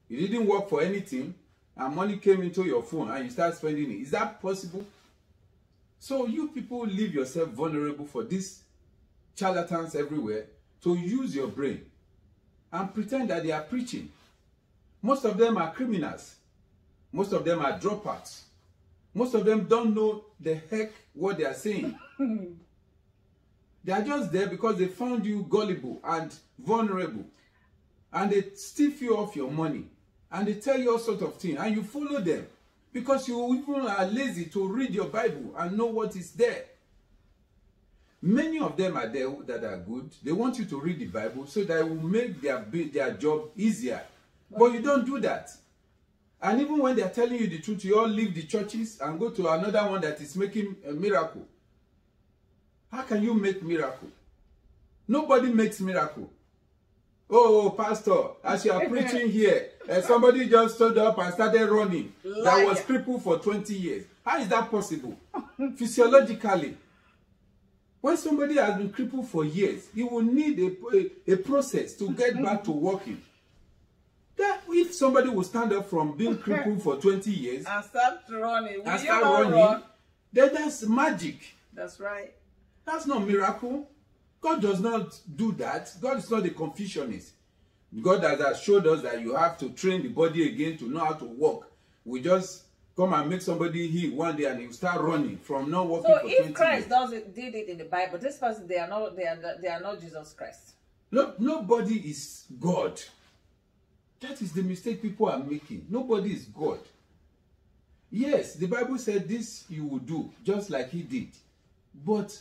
You didn't work for anything, and money came into your phone and you start spending it. Is that possible? So you people leave yourself vulnerable for these charlatans everywhere to use your brain and pretend that they are preaching. Most of them are criminals. Most of them are dropouts. Most of them don't know the heck what they are saying. They are just there because they found you gullible and vulnerable. And they stiff you off your money. And they tell you all sorts of things. And you follow them. Because you even are lazy to read your Bible and know what is there. Many of them are there that are good. They want you to read the Bible so that it will make their job easier. But you don't do that. And even when they are telling you the truth, you all leave the churches and go to another one that is making a miracle. How can you make miracle? Nobody makes miracle. Oh, pastor, as you are preaching here, somebody just stood up and started running. That was crippled for 20 years. How is that possible? Physiologically. When somebody has been crippled for years, he will need a process to get back to walking. That if somebody will stand up from being crippled for 20 years and start running, then that's magic. That's right. That's not miracle. God does not do that. God is not a Confucianist. God has showed us that you have to train the body again to know how to walk. We just come and make somebody heal one day and he'll start running from not walking for 20 years. So if Christ did it in the Bible, this person, they are not Jesus Christ. Nobody is God. That is the mistake people are making. Nobody is God. Yes, the Bible said this you will do, just like he did. But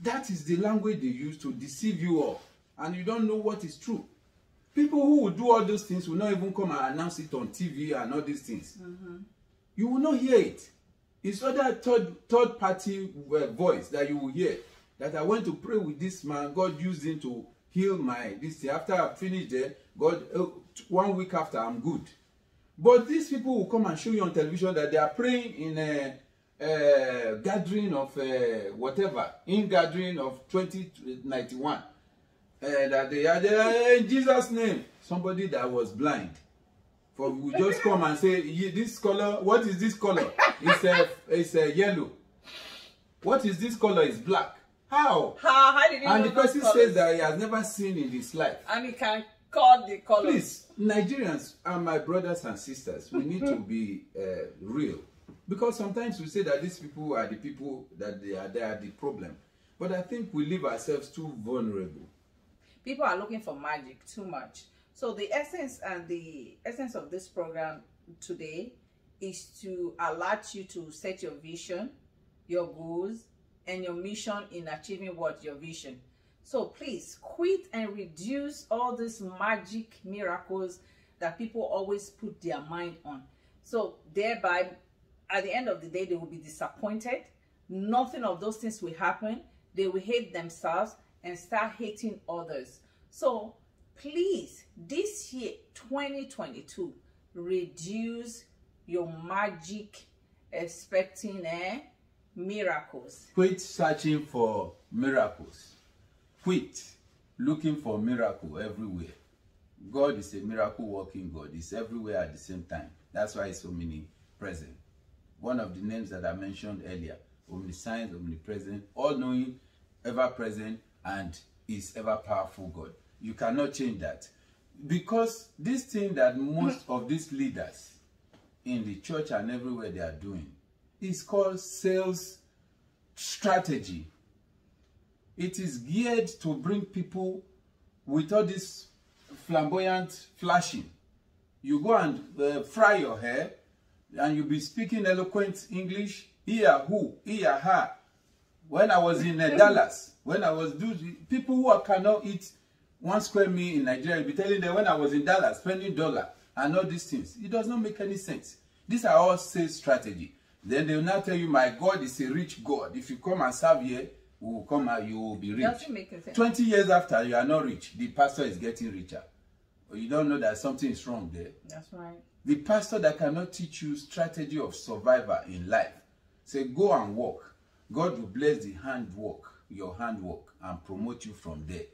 that is the language they use to deceive you all. And you don't know what is true. People who will do all those things will not even come and announce it on TV and all these things. You will not hear it. It's other third party voice that you will hear. That I went to pray with this man. God used him to heal this thing. After I finished there, God, 1 week after, I'm good. But these people will come and show you on television that they are praying in a gathering of gathering of 2091. That they are there in Jesus' name. Somebody that was blind. For we just come and say, this color, what is this color? It's a yellow. What is this color? It's black. How? How did you know? And the person says that he has never seen in his life. And he can call the color. Please, Nigerians and my brothers and sisters, we need to be real. Because sometimes we say that these people are the people that they are the problem. But I think we leave ourselves too vulnerable. People are looking for magic too much. So the essence of this program today is to alert you to set your vision, your goals, and your mission in achieving your vision. So please quit and reduce all these magic miracles that people always put their mind on. So thereby, at the end of the day, they will be disappointed. Nothing of those things will happen. They will hate themselves and start hating others. So please, this year, 2022, reduce your magic expecting miracles. Quit searching for miracles. Quit looking for miracle everywhere. God is a miracle working God. He's everywhere at the same time. That's why he's so many present. One of the names that I mentioned earlier, omniscient, omnipresent, all-knowing, ever-present, and is ever-powerful God. You cannot change that. Because this thing that most of these leaders in the church and everywhere they are doing is called sales strategy. It is geared to bring people with all this flamboyant flashing. You go and fry your hair and you'll be speaking eloquent English. Here, who? Here, her. When I was in Dallas, when I was doing, people who cannot eat 1 square meal in Nigeria, you'll be telling them when I was in Dallas, spending $1 and all these things. It does not make any sense. These are all sales strategy. Then they will now tell you, my God is a rich God. If you come and serve here, we will come and you will be rich. Doesn't make sense. 20 years after, you are not rich. The pastor is getting richer. You don't know that something is wrong there. That's right. The pastor that cannot teach you strategy of survival in life, say go and work. God will bless the handwork, your handwork, and promote you from there.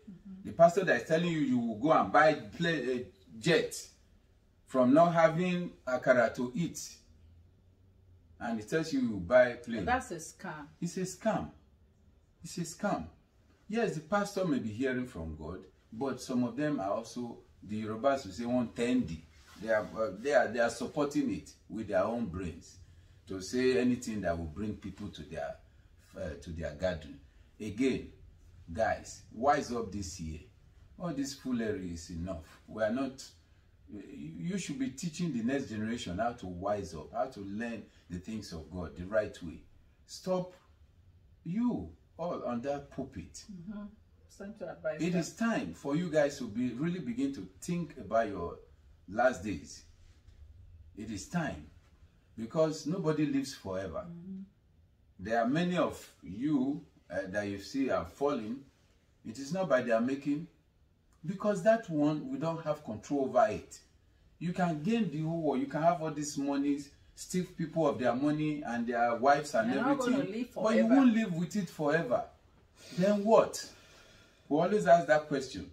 The pastor that is telling you you will go and buy a jet from not having akara to eat. And it tells you buy plain. That's a scam. It's a scam. It's a scam. Yes, the pastor may be hearing from God, but some of them are also, the Yorubas will say, one tendi. They are supporting it with their own brains to say anything that will bring people to their gathering. Again, guys, wise up this year. All this foolery is enough. We are not. You should be teaching the next generation how to wise up, how to learn the things of God the right way. Stop you all on that pulpit. It is time for you guys to really begin to think about your last days. It is time, because nobody lives forever. There are many of you that you see are falling. It is not by their making, because that one, we don't have control over it. You can gain the whole world, you can have all these monies, steal people of their money and their wives and everything, but you won't live with it forever. Then what? We always ask that question.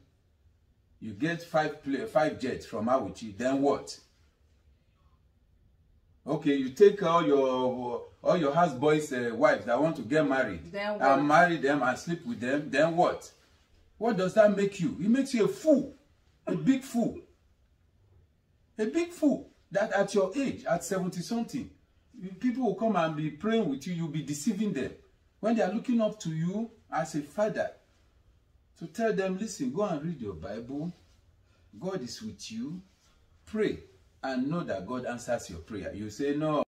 You get 5 jets from Awuchi, then what? Okay, you take all your houseboys' wives that want to get married and marry them and sleep with them, then what? What does that make you? It makes you a fool, a big fool. A big fool that at your age, at 70-something, people will come and be praying with you, you'll be deceiving them. When they are looking up to you as a father, to tell them, listen, go and read your Bible. God is with you. Pray and know that God answers your prayer. You say, no.